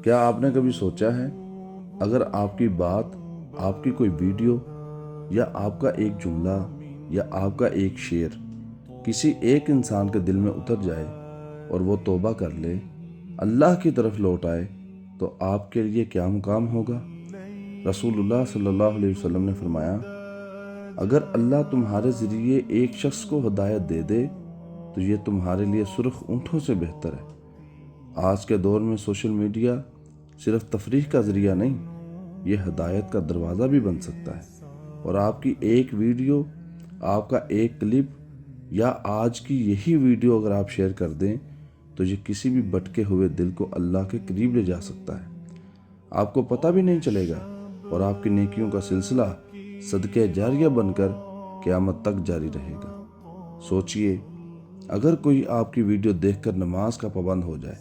کیا آپ نے کبھی سوچا ہے اگر آپ کی بات، آپ کی کوئی ویڈیو یا آپ کا ایک جملہ یا آپ کا ایک شعر کسی ایک انسان کے دل میں اتر جائے اور وہ توبہ کر لے، اللہ کی طرف لوٹ آئے، تو آپ کے لیے کیا مقام ہوگا؟ رسول اللہ صلی اللہ علیہ وسلم نے فرمایا، اگر اللہ تمہارے ذریعے ایک شخص کو ہدایت دے دے تو یہ تمہارے لیے سرخ اونٹوں سے بہتر ہے۔ آج کے دور میں سوشل میڈیا صرف تفریح کا ذریعہ نہیں، یہ ہدایت کا دروازہ بھی بن سکتا ہے، اور آپ کی ایک ویڈیو، آپ کا ایک کلپ یا آج کی یہی ویڈیو اگر آپ شیئر کر دیں تو یہ کسی بھی بھٹکے ہوئے دل کو اللہ کے قریب لے جا سکتا ہے۔ آپ کو پتہ بھی نہیں چلے گا اور آپ کی نیکیوں کا سلسلہ صدقہ جاریہ بن کر قیامت تک جاری رہے گا۔ سوچئے، اگر کوئی آپ کی ویڈیو دیکھ کر نماز کا پابند ہو جائے،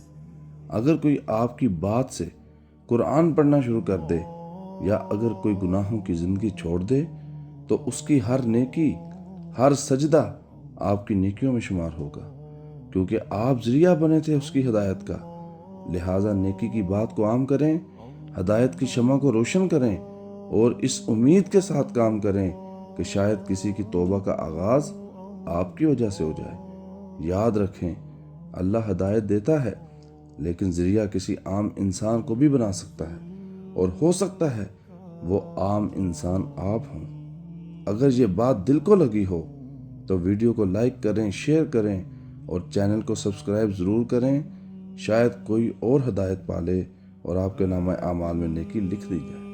اگر کوئی آپ کی بات سے قرآن پڑھنا شروع کر دے، یا اگر کوئی گناہوں کی زندگی چھوڑ دے، تو اس کی ہر نیکی، ہر سجدہ آپ کی نیکیوں میں شمار ہوگا، کیونکہ آپ ذریعہ بنے تھے اس کی ہدایت کا۔ لہٰذا نیکی کی بات کو عام کریں، ہدایت کی شمع کو روشن کریں، اور اس امید کے ساتھ کام کریں کہ شاید کسی کی توبہ کا آغاز آپ کی وجہ سے ہو جائے۔ یاد رکھیں، اللہ ہدایت دیتا ہے، لیکن ذریعہ کسی عام انسان کو بھی بنا سکتا ہے، اور ہو سکتا ہے وہ عام انسان آپ ہوں۔ اگر یہ بات دل کو لگی ہو تو ویڈیو کو لائک کریں، شیئر کریں اور چینل کو سبسکرائب ضرور کریں۔ شاید کوئی اور ہدایت پالے اور آپ کے نامہ اعمال میں نیکی لکھ دی جائے۔